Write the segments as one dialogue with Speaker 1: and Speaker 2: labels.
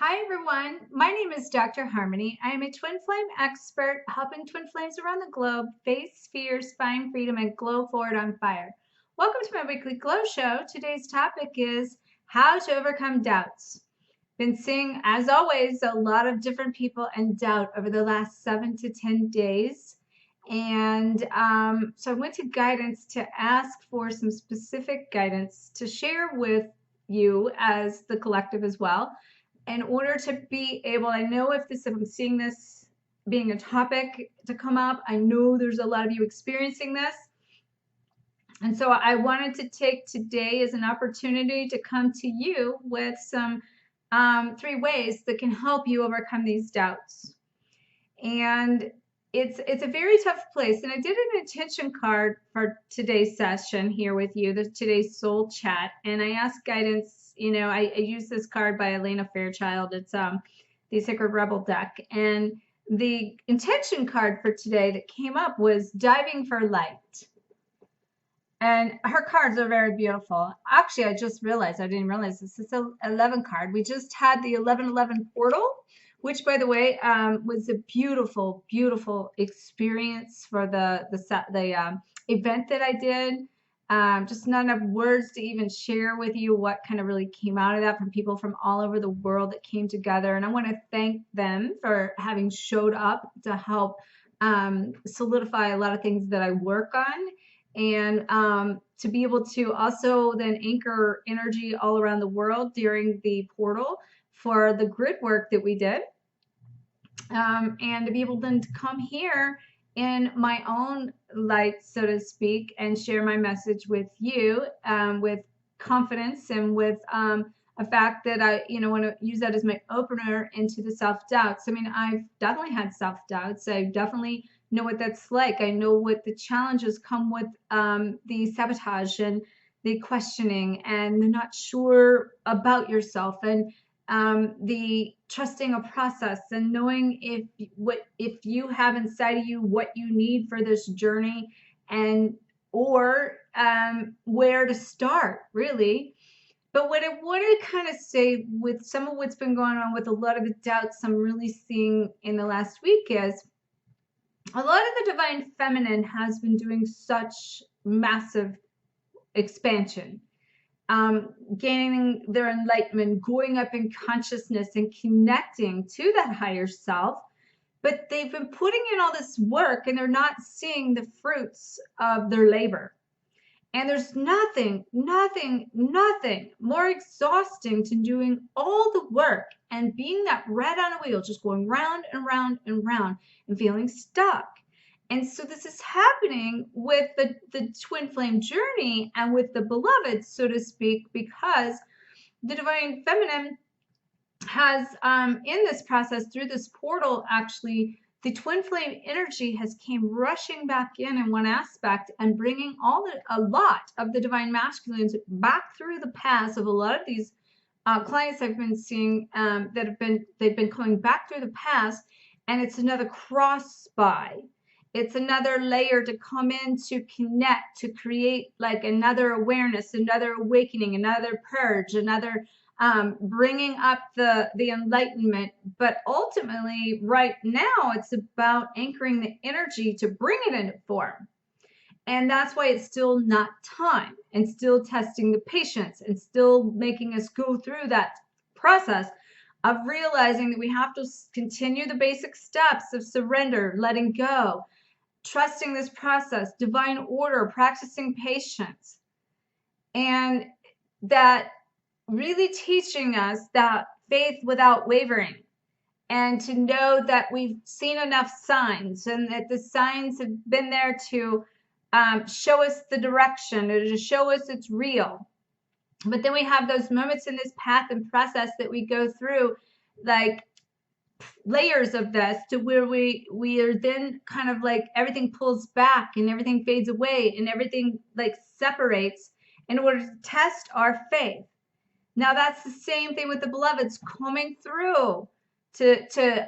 Speaker 1: Hi everyone, my name is Dr. Harmony. I am a twin flame expert helping twin flames around the globe face fears, find freedom, and glow forward on fire. Welcome to my weekly glow show. Today's topic is how to overcome doubts. Been seeing, as always, a lot of different people in doubt over the last 7 to 10 days. And so I went to guidance to ask for some specific guidance to share with you as the collective as well in order to be able, I know if I'm seeing this being a topic to come up, I know there's a lot of you experiencing this. And so I wanted to take today as an opportunity to come to you with some 3 ways that can help you overcome these doubts. And it's a very tough place. And I did an intention card for today's session here with you, today's soul chat. And I asked guidance, I use this card by Elena Fairchild. It's the Sacred Rebel deck. And the intention card for today that came up was diving for light. And her cards are very beautiful. Actually, I just realized, I didn't realize this is an 11 card. We just had the 1111 portal, which, by the way, was a beautiful, beautiful experience for the event that I did. Just not enough words to even share with you what kind of really came out of that from people from all over the world that came together. And I want to thank them for having showed up to help solidify a lot of things that I work on. And to be able to also then anchor energy all around the world during the portal for the grid work that we did. And to be able then to come here in my own light, so to speak, and share my message with you with confidence and with a fact that I, want to use that as my opener into the self-doubts. I mean, I've definitely had self-doubts. I definitely know what that's like. I know what the challenges come with the sabotage and the questioning and the not sure about yourself and the trusting a process and knowing if you have inside of you what you need for this journey and or where to start really. But what I want to kind of say with some of what's been going on with a lot of the doubts I'm really seeing in the last week is a lot of the divine feminine has been doing such massive expansion, gaining their enlightenment, going up in consciousness and connecting to that higher self. But they've been putting in all this work and they're not seeing the fruits of their labor. And there's nothing more exhausting to doing all the work and being that rat on a wheel, just going round and round and round and feeling stuck. And so this is happening with the twin flame journey and with the beloved, so to speak, because the divine feminine has, in this process, through this portal, actually, the twin flame energy has came rushing back in one aspect and bringing a lot of the divine masculines back through the paths of a lot of these clients I've been seeing they've been coming back through the past, and it's another cross by. It's another layer to come in to connect, to create like another awareness, another awakening, another purge, another bringing up the enlightenment. But ultimately, right now, it's about anchoring the energy to bring it into form. And that's why it's still not time and still testing the patience and still making us go through that process of realizing that we have to continue the basic steps of surrender, letting go, trusting this process, divine order, practicing patience, and that really teaching us that faith without wavering, and to know that we've seen enough signs and that the signs have been there to show us the direction or to show us it's real. But then we have those moments in this path and process that we go through, like layers of this, to where we are then kind of like everything pulls back and everything fades away and everything like separates in order to test our faith. Now that's the same thing with the beloveds coming through to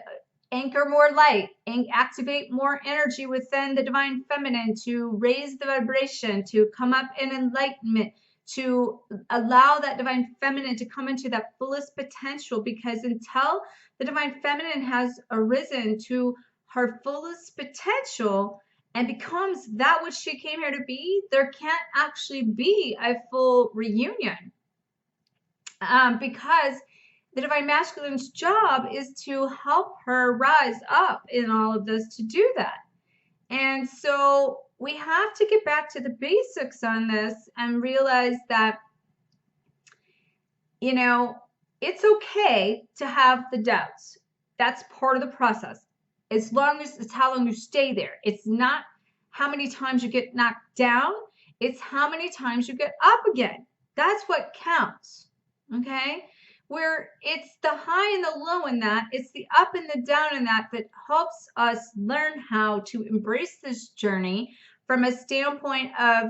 Speaker 1: anchor more light and activate more energy within the divine feminine, to raise the vibration, to come up in enlightenment, to allow that divine feminine to come into that fullest potential, because until the divine feminine has arisen to her fullest potential and becomes that which she came here to be, there can't actually be a full reunion, because the divine masculine's job is to help her rise up in all of this to do that. And so we have to get back to the basics on this and realize that, you know, it's okay to have the doubts. That's part of the process. As long as it's how long you stay there. It's not how many times you get knocked down. It's how many times you get up again. That's what counts. Okay? Where it's the high and the low in that, it's the up and the down in that helps us learn how to embrace this journey from a standpoint of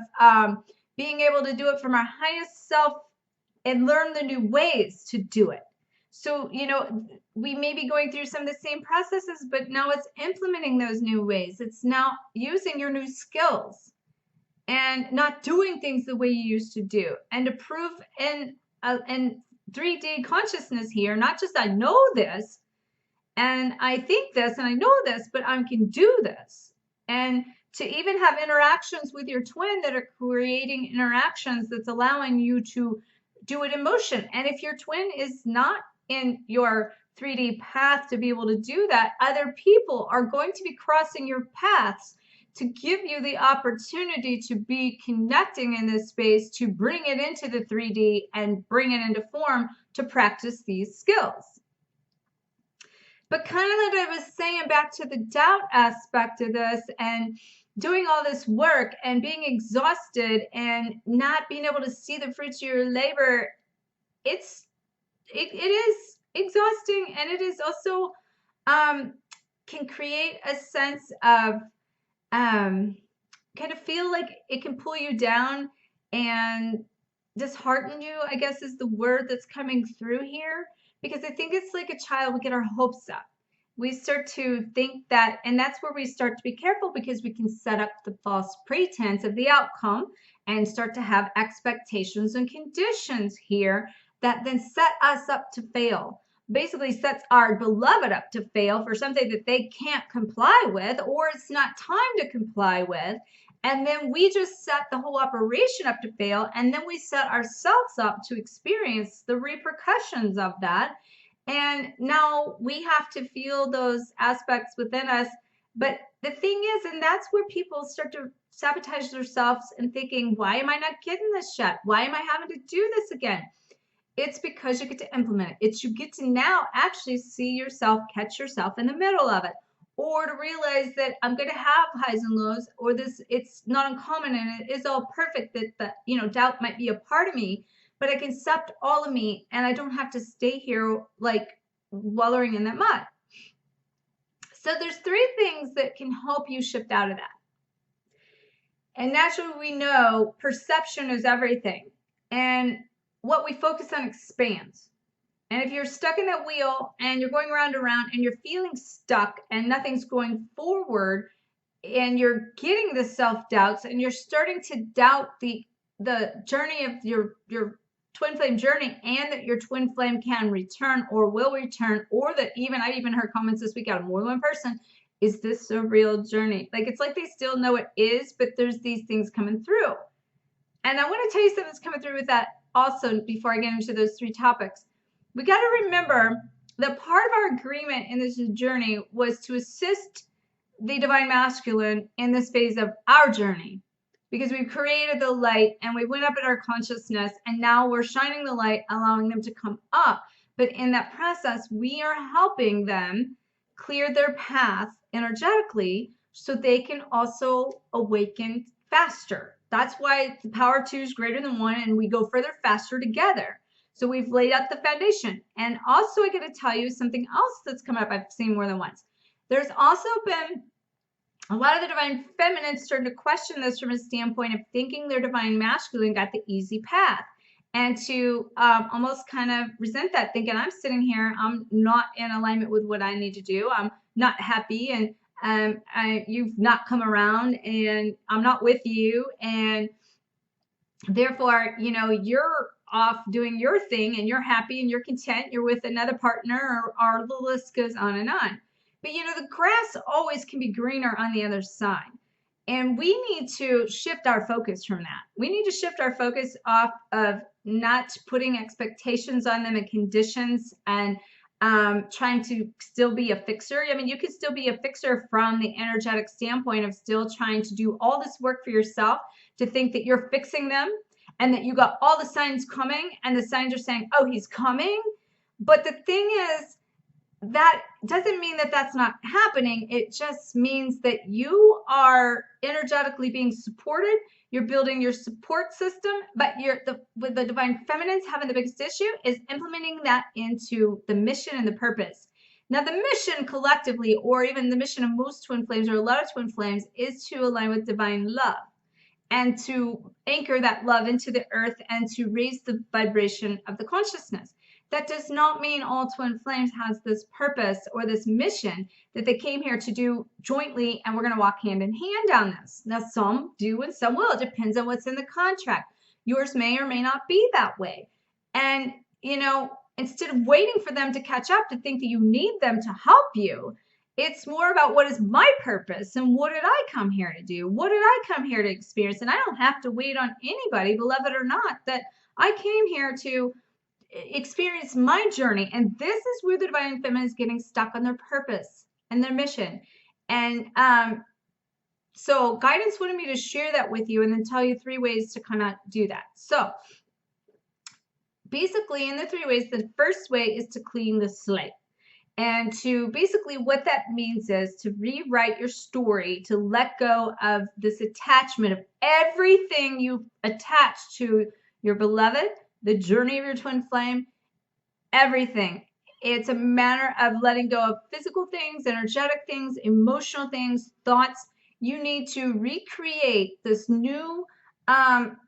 Speaker 1: being able to do it from our highest self and learn the new ways to do it. So, you know, we may be going through some of the same processes, but now it's implementing those new ways. It's now using your new skills and not doing things the way you used to do, and to prove in 3D consciousness here, not just I know this and I think this and I know this, but I can do this. And to even have interactions with your twin that are creating interactions that's allowing you to do it in motion. And if your twin is not in your 3D path to be able to do that, other people are going to be crossing your paths to give you the opportunity to be connecting in this space, to bring it into the 3D and bring it into form to practice these skills. But kind of like I was saying, back to the doubt aspect of this and doing all this work and being exhausted and not being able to see the fruits of your labor, it is exhausting, and it is also can create a sense of kind of feel like it can pull you down and dishearten you, I guess is the word that's coming through here. Because I think it's like a child, we get our hopes up. We start to think that, and that's where we start to be careful, because we can set up the false pretense of the outcome and start to have expectations and conditions here that then set us up to fail. Basically sets our beloved up to fail for something that they can't comply with, or it's not time to comply with. And then we just set the whole operation up to fail, and then we set ourselves up to experience the repercussions of that. And now we have to feel those aspects within us. But the thing is, and that's where people start to sabotage themselves and thinking, why am I not getting this yet? Why am I having to do this again? It's because you get to implement it. It's you get to now actually see yourself, catch yourself in the middle of it, or to realize that I'm going to have highs and lows, or this, it's not uncommon and it is all perfect that the doubt might be a part of me, but I can accept all of me, and I don't have to stay here like wallowing in that mud. So there's 3 things that can help you shift out of that. And naturally, we know perception is everything, and what we focus on expands. And if you're stuck in that wheel and you're going round and round and you're feeling stuck and nothing's going forward, and you're getting the self-doubts and you're starting to doubt the journey of your twin flame journey, and that your twin flame can return or will return, or that I've even heard comments this week out of more than one person, is this a real journey? Like, it's like they still know it is, but there's these things coming through. And I want to tell you something that's coming through with that also before I get into those 3 topics. We got to remember that part of our agreement in this journey was to assist the divine masculine in this phase of our journey, because we've created the light and we went up in our consciousness, and now we're shining the light, allowing them to come up. But in that process, we are helping them clear their path energetically so they can also awaken faster. That's why the power of 2 is greater than 1, and we go further faster together. So we've laid out the foundation. And also, I got to tell you something else that's come up I've seen more than once. There's also been a lot of the divine feminine starting to question this from a standpoint of thinking their divine masculine got the easy path, and to almost kind of resent that, thinking I'm sitting here, I'm not in alignment with what I need to do, I'm not happy, and you've not come around, and I'm not with you. And Therefore, you're off doing your thing and you're happy and you're content. You're with another partner, or the list goes on and on. But the grass always can be greener on the other side. And we need to shift our focus from that. We need to shift our focus off of not putting expectations on them and conditions, and trying to still be a fixer. I mean, you could still be a fixer from the energetic standpoint of still trying to do all this work for yourself, to think that you're fixing them and that you got all the signs coming and the signs are saying, oh, he's coming. But the thing is, that doesn't mean that that's not happening. It just means that you are energetically being supported. You're building your support system, but with the divine feminines having the biggest issue is implementing that into the mission and the purpose. Now, the mission collectively, or even the mission of most twin flames or a lot of twin flames, is to align with divine love and to anchor that love into the earth and to raise the vibration of the consciousness. That does not mean all twin flames has this purpose or this mission that they came here to do jointly, and we're going to walk hand in hand on this. Now, some do and some will. It depends on what's in the contract. Yours may or may not be that way. And, instead of waiting for them to catch up to think that you need them to help you, it's more about what is my purpose and what did I come here to do? What did I come here to experience? And I don't have to wait on anybody, beloved or not, that I came here to experience my journey. And this is where the divine feminine is getting stuck on their purpose and their mission. And so guidance wanted me to share that with you and then tell you 3 ways to kind of do that. So basically, in the 3 ways, the first way is to clean the slate. And to basically, what that means is to rewrite your story, to let go of this attachment of everything you attach to your beloved, the journey of your twin flame, everything. It's a matter of letting go of physical things, energetic things, emotional things, thoughts. You need to recreate this new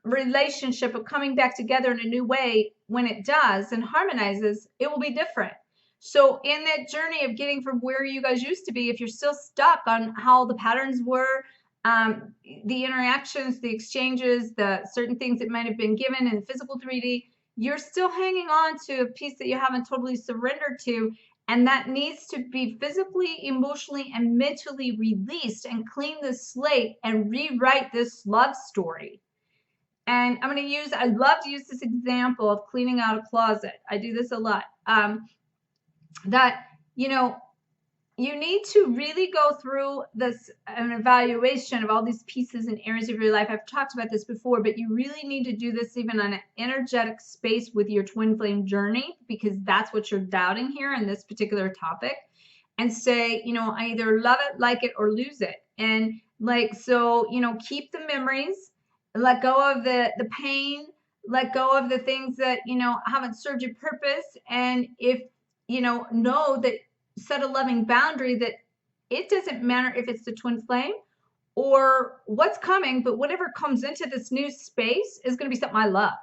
Speaker 1: relationship of coming back together in a new way. When it does and harmonizes, it will be different. So in that journey of getting from where you guys used to be, if you're still stuck on how the patterns were, the interactions, the exchanges, the certain things that might have been given in physical 3D, you're still hanging on to a piece that you haven't totally surrendered to, and that needs to be physically, emotionally, and mentally released and clean the slate and rewrite this love story. And I'm going to use, I love to use this example of cleaning out a closet. I do this a lot. That, you need to really go through an evaluation of all these pieces and areas of your life. I've talked about this before, but you really need to do this even on an energetic space with your twin flame journey, because that's what you're doubting here in this particular topic. And say, I either love it, like it, or lose it. And keep the memories, let go of the pain, let go of the things that, haven't served your purpose. And if, know that, set a loving boundary that it doesn't matter if it's the twin flame or what's coming, but whatever comes into this new space is going to be something I love.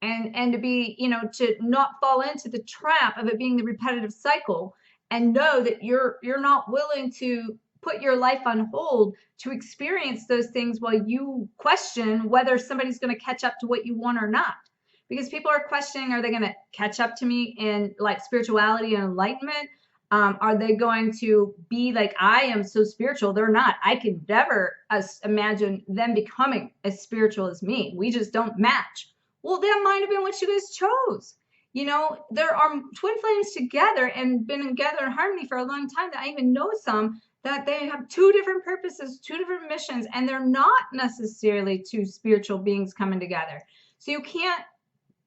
Speaker 1: And to be, to not fall into the trap of it being the repetitive cycle, and know that you're not willing to put your life on hold to experience those things while you question whether somebody's going to catch up to what you want or not. Because people are questioning, are they going to catch up to me in like spirituality and enlightenment? Are they going to be like, I am so spiritual? They're not. I could never imagine them becoming as spiritual as me. We just don't match. Well, that might have been what you guys chose. There are twin flames together and been together in harmony for a long time, that I even know some that they have 2 different purposes, 2 different missions, and they're not necessarily 2 spiritual beings coming together. So you can't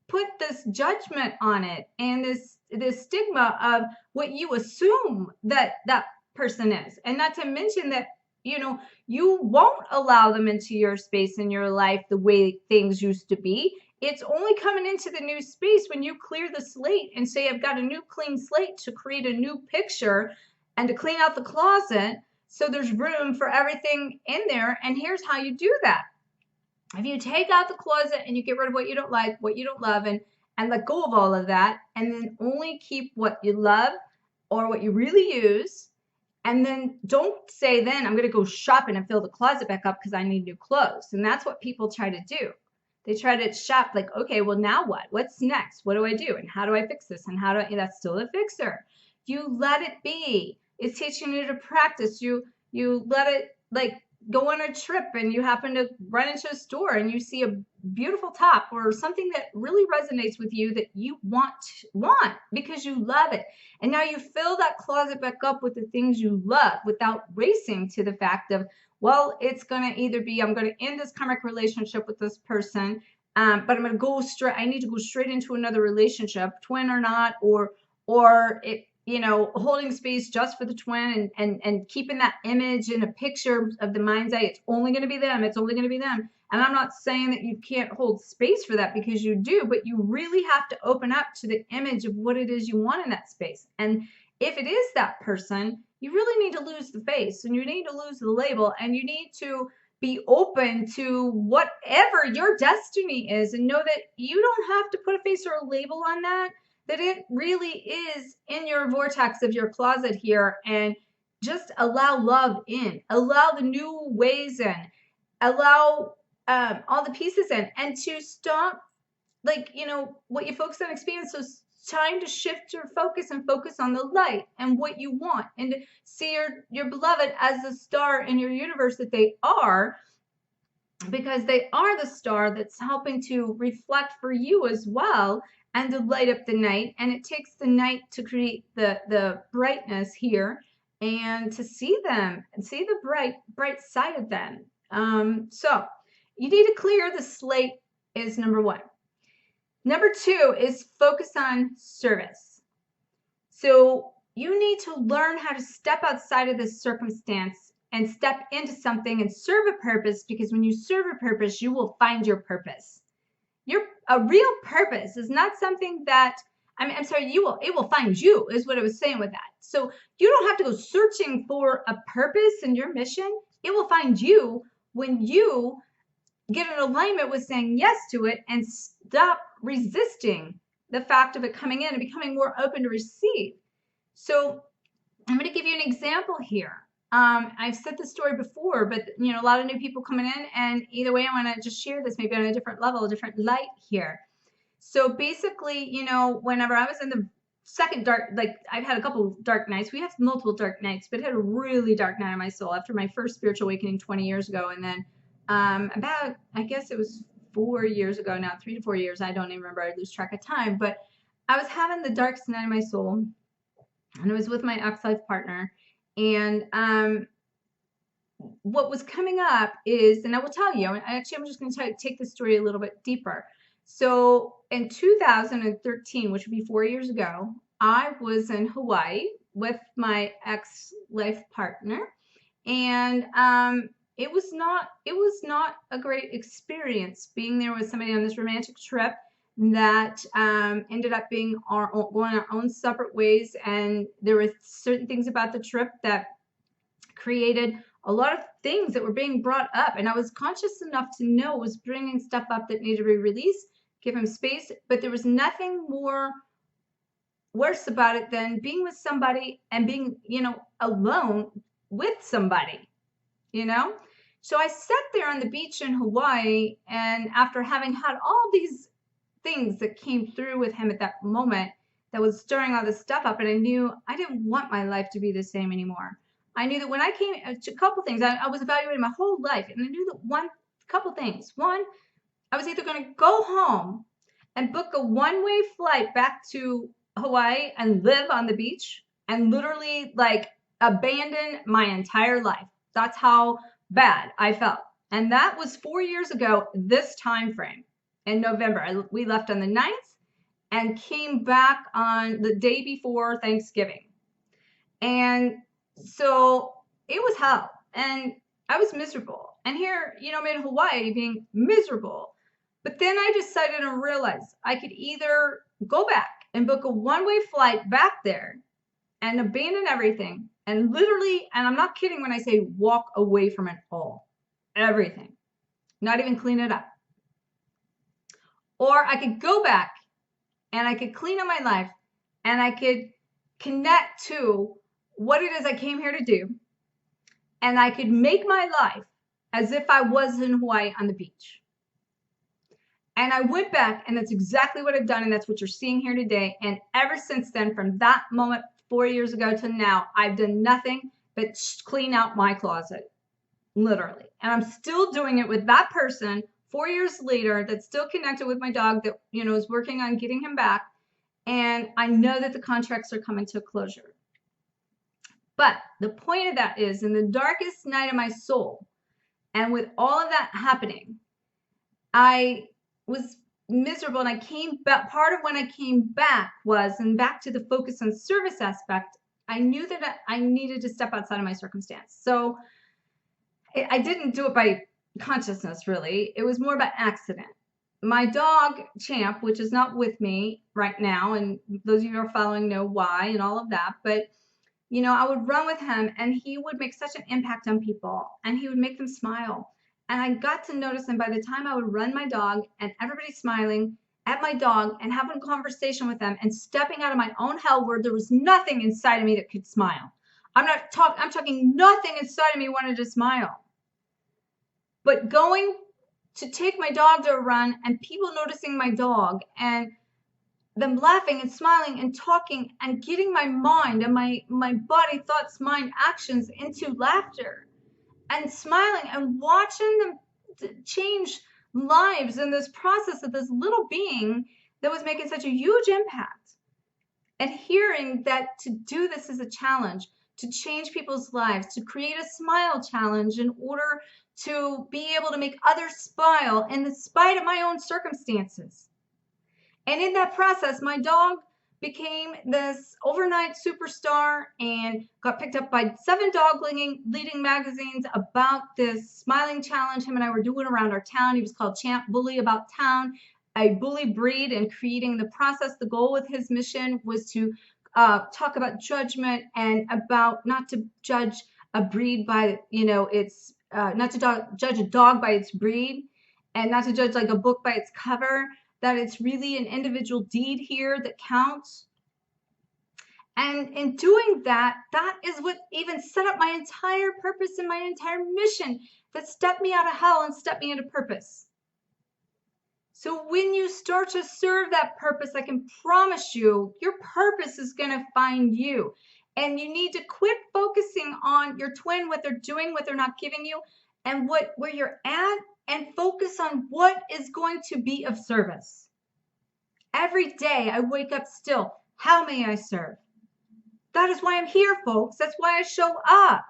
Speaker 1: put this judgment on it and this stigma of what you assume that person is. And not to mention that, you won't allow them into your space in your life the way things used to be. It's only coming into the new space when you clear the slate and say, I've got a new clean slate to create a new picture and to clean out the closet so there's room for everything in there. And here's how you do that. If you take out the closet and you get rid of what you don't like, what you don't love, and let go of all of that, and then only keep what you love or what you really use, and then don't say, then I'm going to go shopping and fill the closet back up because I need new clothes. And that's what people try to do. They try to shop like, okay, well, now what? What's next? What do I do? And how do I fix this? And how do I, that's still a fixer. You let it be. It's teaching you to practice. You let it like go on a trip and you happen to run into a store and you see a beautiful top or something that really resonates with you that you want because you love it. And now you fill that closet back up with the things you love without racing to the fact of, well, it's going to either be I'm going to end this karmic relationship with this person, but I'm going to go straight. I need to go straight into another relationship, twin or not, or it, you know, holding space just for the twin and keeping that image in a picture of the mind's eye. It's only going to be them. It's only going to be them. And I'm not saying that you can't hold space for that, because you do, but you really have to open up to the image of what it is you want in that space. And if it is that person, you really need to lose the face and you need to lose the label and you need to be open to whatever your destiny is and know that you don't have to put a face or a label on that, that it really is in your vortex of your closet here, and just allow love in, allow the new ways in, allow all the pieces in, and to stop, like, you know, what you focus on experience. So it's time to shift your focus and focus on the light and what you want, and to see your beloved as the star in your universe that they are, because they are the star that's helping to reflect for you as well and to light up the night. And it takes the night to create the brightness here and to see them and see the bright side of them. So you need to clear the slate is number one. Number two is focus on service. So you need to learn how to step outside of this circumstance and step into something and serve a purpose, because when you serve a purpose, you will find your purpose. A real purpose is not something that, it will find you, is what I was saying with that. So you don't have to go searching for a purpose in your mission. It will find you when you get in alignment with saying yes to it and stop resisting the fact of it coming in and becoming more open to receive. So I'm going to give you an example here. I've said this story before, but you know, a lot of new people coming in, and either way, I want to just share this maybe on a different level, a different light here. So basically, you know, whenever I was in the second dark, like I've had a couple dark nights. We have multiple dark nights, but I had a really dark night in my soul after my first spiritual awakening 20 years ago. And then about, I guess it was 4 years ago now, 3 to 4 years. I don't even remember. I lose track of time. But I was having the darkest night of my soul, and I was with my ex-life partner. And what was coming up is, and I will tell you, actually, I'm just going to take this story a little bit deeper. So in 2013, which would be 4 years ago, I was in Hawaii with my ex-life partner, and it was not a great experience being there with somebody on this romantic trip that ended up being going our own separate ways. And there were certain things about the trip that created a lot of things that were being brought up, and I was conscious enough to know it was bringing stuff up that needed to be released, give him space. But there was nothing more worse about it than being with somebody and being, you know, alone with somebody, you know. So I sat there on the beach in Hawaii, and after having had all these things that came through with him at that moment that was stirring all this stuff up, and I knew I didn't want my life to be the same anymore. I knew that when I came to a couple things, I was evaluating my whole life, and I knew that couple things. One, I was either going to go home and book a one-way flight back to Hawaii and live on the beach and literally like abandon my entire life. That's how bad I felt. And that was 4 years ago, this time frame in November. We left on the 9th and came back on the day before Thanksgiving. And so it was hell, and I was miserable. And here, you know, I'm in Hawaii being miserable. But then I decided and realized I could either go back and book a one-way flight back there and abandon everything and literally, and I'm not kidding when I say walk away from it all, everything, not even clean it up. Or I could go back and I could clean up my life and I could connect to what it is I came here to do, and I could make my life as if I was in Hawaii on the beach. And I went back, and that's exactly what I've done, and that's what you're seeing here today. And ever since then, from that moment 4 years ago to now, I've done nothing but clean out my closet, literally. And I'm still doing it with that person 4 years later that's still connected with my dog that, is working on getting him back. And I know that the contracts are coming to a closure. But the point of that is, in the darkest night of my soul, and with all of that happening, I was miserable, and I came back. Part of when I came back was, and back to the focus on service aspect, I knew that I needed to step outside of my circumstance. So I didn't do it by consciousness, really. It was more by accident. My dog, Champ, which is not with me right now, and those of you who are following know why and all of that, but I would run with him, and he would make such an impact on people, and he would make them smile. And I got to notice, and by the time I would run my dog and everybody's smiling at my dog and having a conversation with them and stepping out of my own hell where there was nothing inside of me that could smile. I'm talking nothing inside of me wanted to smile. But going to take my dog to a run and people noticing my dog and them laughing and smiling and talking and getting my mind and my body, thoughts, mind, actions into laughter and smiling and watching them change lives in this process of this little being that was making such a huge impact. And hearing that to do this is a challenge, to change people's lives, to create a smile challenge in order to be able to make others smile in spite of my own circumstances. And in that process, my dog became this overnight superstar and got picked up by 7 dog leading magazines about this smiling challenge him and I were doing around our town. He was called Champ Bully About Town, a bully breed, and creating the process. The goal with his mission was to talk about judgment and about not to judge a breed by, its, not to judge a dog by its breed, and not to judge like a book by its cover, that it's really an individual deed here that counts. And in doing that, that is what even set up my entire purpose and my entire mission that stepped me out of hell and stepped me into purpose. So when you start to serve that purpose, I can promise you, your purpose is going to find you. And you need to quit focusing on your twin, what they're doing, what they're not giving you, and where you're at, and focus on what is going to be of service. Every day I wake up still. How may I serve? That is why I'm here, folks. That's why I show up.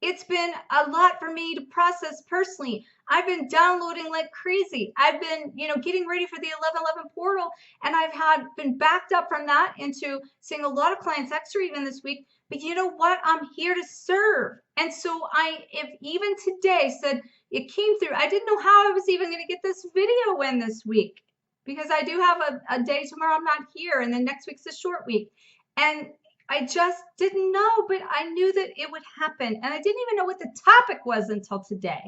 Speaker 1: It's been a lot for me to process personally. I've been downloading like crazy. I've been, getting ready for the 11/11 portal, and I've been backed up from that into seeing a lot of clients extra even this week. But you know what? I'm here to serve. And so if even today said it came through, I didn't know how I was even going to get this video in this week, because I do have a day tomorrow I'm not here, and then next week's a short week. And I just didn't know, but I knew that it would happen. And I didn't even know what the topic was until today.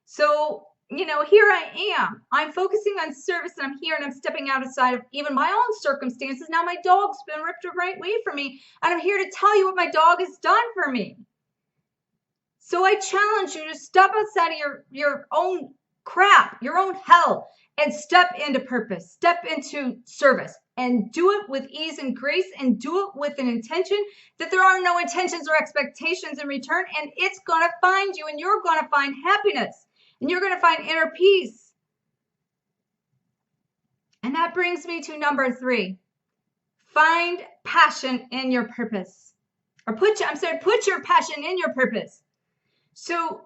Speaker 1: So, here I am. I'm focusing on service, and I'm here, and I'm stepping outside of even my own circumstances. Now my dog's been ripped right away from me, and I'm here to tell you what my dog has done for me. So I challenge you to step outside of your own crap, your own hell, and step into purpose, step into service, and do it with ease and grace, and do it with an intention that there are no intentions or expectations in return, and it's going to find you, and you're going to find happiness, and you're going to find inner peace. And that brings me to number 3. Find passion in your purpose. Or put your passion in your purpose. So,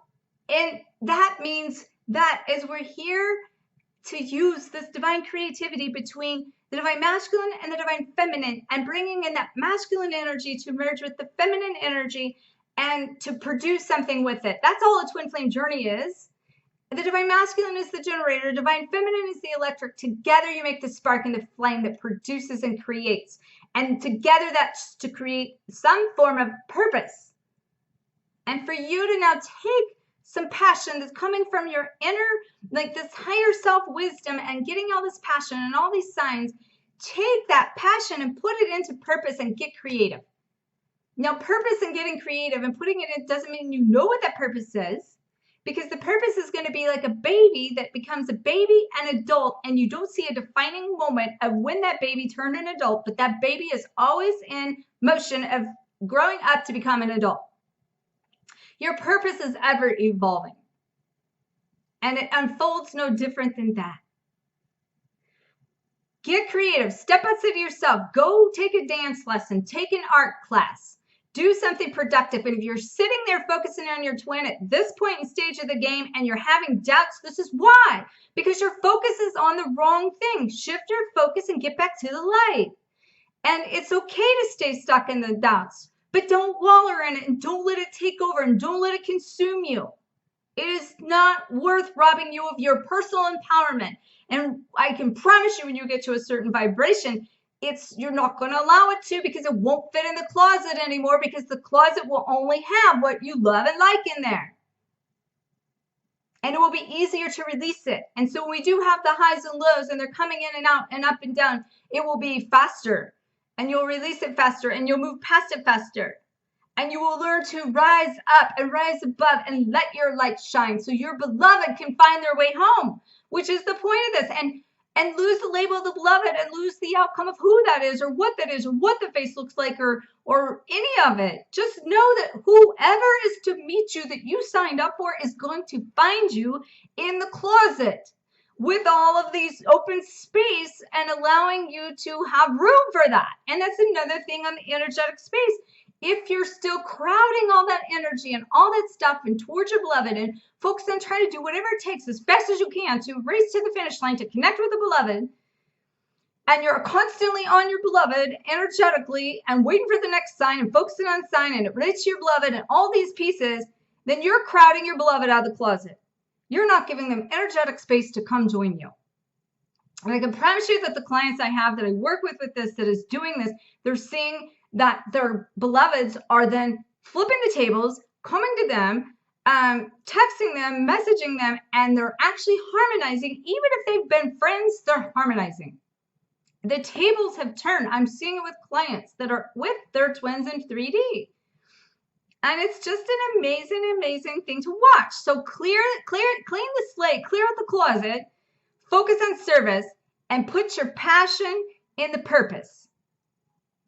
Speaker 1: and that means that as we're here to use this divine creativity between the divine masculine and the divine feminine, and bringing in that masculine energy to merge with the feminine energy and to produce something with it. That's all a twin flame journey is. The divine masculine is the generator, divine feminine is the electric. Together you make the spark and the flame that produces and creates. And together that's to create some form of purpose. And for you to now take some passion that's coming from your inner, like this higher self wisdom, and getting all this passion and all these signs, take that passion and put it into purpose and get creative. Now, purpose and getting creative and putting it in doesn't mean you know what that purpose is. because the purpose is going to be like a baby that becomes a baby and adult, and you don't see a defining moment of when that baby turned an adult, but that baby is always in motion of growing up to become an adult. Your purpose is ever evolving, and it unfolds no different than that. Get creative. Step outside of yourself. Go take a dance lesson. Take an art class. Do something productive. And if you're sitting there focusing on your twin at this point in stage of the game and you're having doubts, this is why. Because your focus is on the wrong thing. Shift your focus and get back to the light. And it's okay to stay stuck in the doubts, but don't wallow in it and don't let it take over and don't let it consume you. It is not worth robbing you of your personal empowerment. And I can promise you, when you get to a certain vibration, you're not going to allow it to, because it won't fit in the closet anymore, because the closet will only have what you love and like in there. And it will be easier to release it. And so when we do have the highs and lows and they're coming in and out and up and down, it will be faster, and you'll release it faster, and you'll move past it faster. And you will learn to rise up and rise above and let your light shine so your beloved can find their way home, which is the point of this. And lose the label of the beloved and lose the outcome of who that is or what that is or what the face looks like or any of it. Just know that whoever is to meet you that you signed up for is going to find you in the closet with all of these open space and allowing you to have room for that. And that's another thing on the energetic space. If you're still crowding all that energy and all that stuff and towards your beloved and focus on trying to do whatever it takes as fast as you can to race to the finish line to connect with the beloved, and you're constantly on your beloved energetically and waiting for the next sign and focusing on sign and it relates to your beloved and all these pieces, then you're crowding your beloved out of the closet. You're not giving them energetic space to come join you. And I can promise you that the clients I have that I work with this, that is doing this, they're seeing that their beloveds are then flipping the tables, coming to them, texting them, messaging them, and they're actually harmonizing. Even if they've been friends, they're harmonizing. The tables have turned. I'm seeing it with clients that are with their twins in 3D. And it's just an amazing, amazing thing to watch. So clean the slate, clear out the closet, focus on service, and put your passion in the purpose.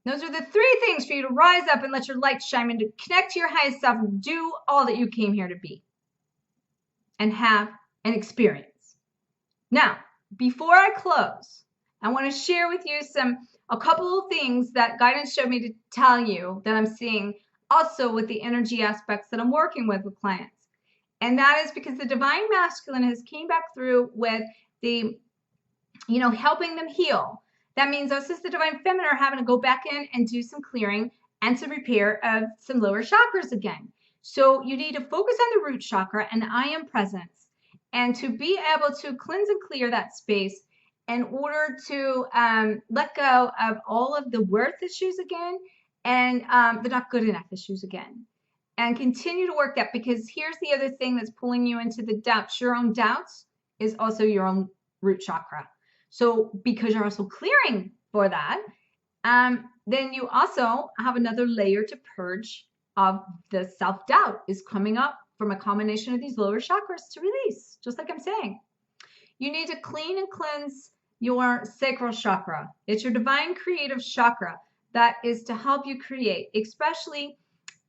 Speaker 1: Those are the three things for you to rise up and let your light shine and to connect to your highest self and do all that you came here to be and have an experience. Now, before I close, I want to share with you a couple of things that guidance showed me to tell you that I'm seeing also with the energy aspects that I'm working with clients. And that is because the divine masculine has came back through with the, helping them heal. That means us as the divine feminine are having to go back in and do some clearing and some repair of some lower chakras again. So you need to focus on the root chakra and the I am presence, and to be able to cleanse and clear that space in order to let go of all of the worth issues again and the not good enough issues again. And continue to work that, because here's the other thing that's pulling you into the doubts. Your own doubts is also your own root chakra. So because you're also clearing for that, then you also have another layer to purge of the self-doubt is coming up from a combination of these lower chakras to release, just like I'm saying. You need to clean and cleanse your sacral chakra. It's your divine creative chakra that is to help you create, especially,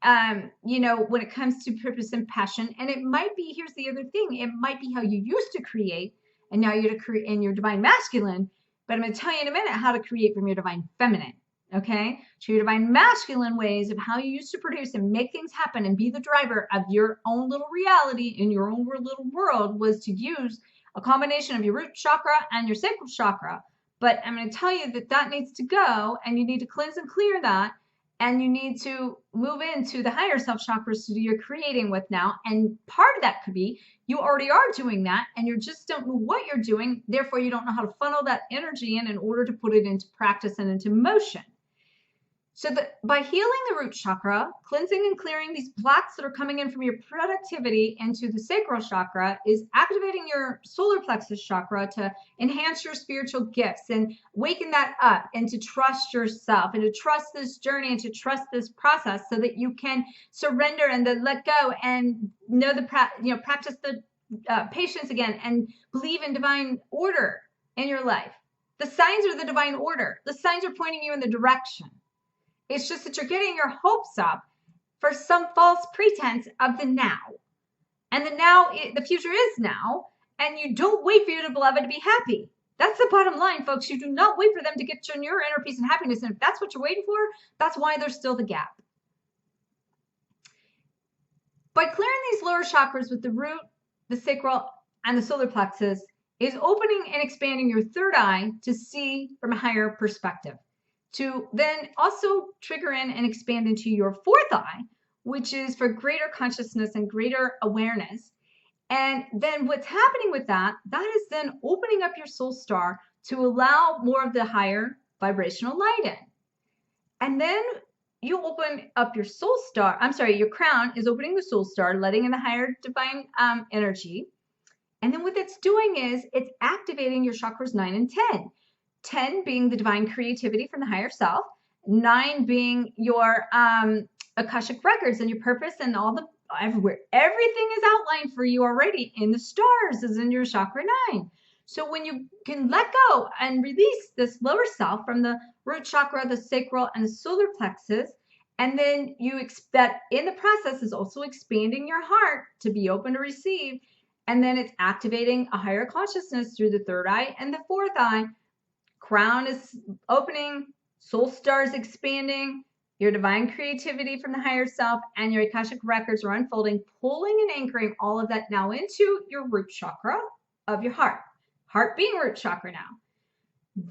Speaker 1: when it comes to purpose and passion. And it might be, here's the other thing, it might be how you used to create, and now you're to create in your divine masculine, but I'm going to tell you in a minute how to create from your divine feminine, okay? So your divine masculine ways of how you used to produce and make things happen and be the driver of your own little reality in your own little world was to use a combination of your root chakra and your sacral chakra. But I'm going to tell you that needs to go, and you need to cleanse and clear that, and you need to move into the higher self chakras that you're creating with now. And part of that could be you already are doing that, and you just don't know what you're doing. Therefore, you don't know how to funnel that energy in order to put it into practice and into motion. So that by healing the root chakra, cleansing and clearing these blocks that are coming in from your productivity into the sacral chakra is activating your solar plexus chakra to enhance your spiritual gifts and waken that up and to trust yourself and to trust this journey and to trust this process so that you can surrender and then let go and know practice the patience again and believe in divine order in your life. The signs are the divine order. The signs are pointing you in the direction. It's just that you're getting your hopes up for some false pretense of the now. And the future is now, and you don't wait for your beloved to be happy. That's the bottom line, folks. You do not wait for them to get you in your inner peace and happiness. And if that's what you're waiting for, that's why there's still the gap. By clearing these lower chakras with the root, the sacral, and the solar plexus is opening and expanding your third eye to see from a higher perspective, to then also trigger in and expand into your fourth eye, which is for greater consciousness and greater awareness. And then what's happening with that is then opening up your soul star to allow more of the higher vibrational light in. And then you open up your soul star, your crown is opening the soul star, letting in the higher divine energy. And then what that's doing is it's activating your chakras 9 and 10. 10 being the divine creativity from the higher self, 9 being your Akashic records and your purpose and all the everywhere. Everything is outlined for you already in the stars, is in your chakra 9. So when you can let go and release this lower self from the root chakra, the sacral, and the solar plexus, and then you expect in the process is also expanding your heart to be open to receive, and then it's activating a higher consciousness through the third eye and the fourth eye. Crown is opening, soul star is expanding, your divine creativity from the higher self and your Akashic records are unfolding, pulling and anchoring all of that now into your root chakra of your heart. Heart being root chakra now.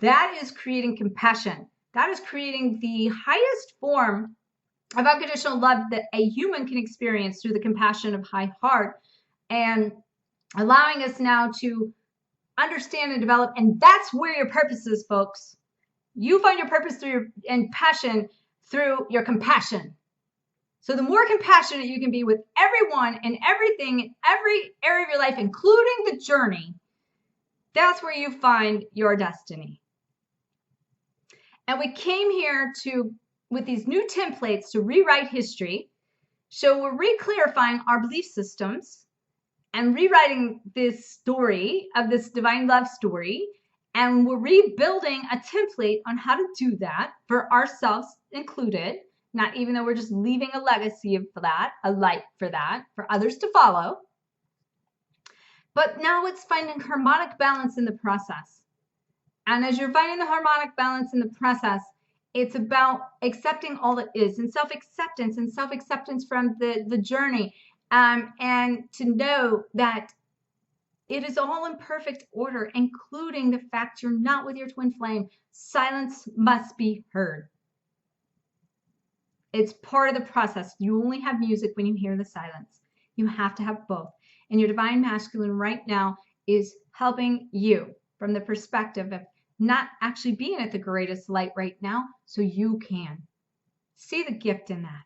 Speaker 1: That is creating compassion. That is creating the highest form of unconditional love that a human can experience through the compassion of high heart, and allowing us now to understand and develop. And that's where your purpose is, folks. You find your purpose and passion through your compassion. So the more compassionate you can be with everyone and everything in every area of your life, including the journey, that's where you find your destiny. And we came here with these new templates to rewrite history. So we're re-clarifying our belief systems and rewriting this story of this divine love story. And we're rebuilding a template on how to do that for ourselves included, not even though we're just leaving a legacy for that, a light for that, for others to follow. But now it's finding harmonic balance in the process. And as you're finding the harmonic balance in the process, it's about accepting all that is and self-acceptance from the journey. And to know that it is all in perfect order, including the fact you're not with your twin flame. Silence must be heard. It's part of the process. You only have music when you hear the silence. You have to have both. And your divine masculine right now is helping you from the perspective of not actually being at the greatest light right now, so you can see the gift in that.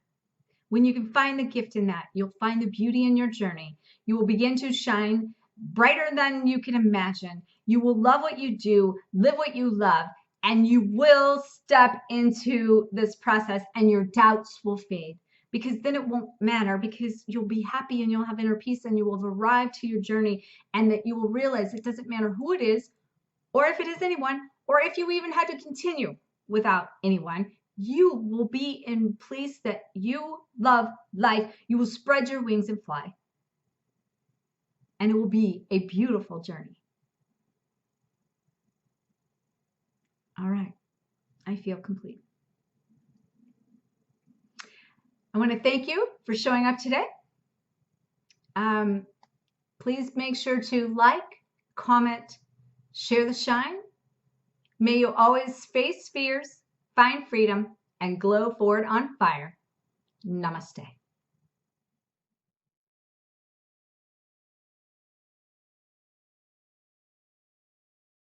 Speaker 1: When you can find the gift in that, you'll find the beauty in your journey. You will begin to shine brighter than you can imagine. You will love what you do, live what you love, and you will step into this process and your doubts will fade, because then it won't matter, because you'll be happy and you'll have inner peace and you will have arrived to your journey, and that you will realize it doesn't matter who it is, or if it is anyone, or if you even had to continue without anyone. You will be in a place that you love life. You will spread your wings and fly. And it will be a beautiful journey. All right. I feel complete. I want to thank you for showing up today. Please make sure to like, comment, share the shine. May you always face fears, find freedom, and glow forward on fire. Namaste.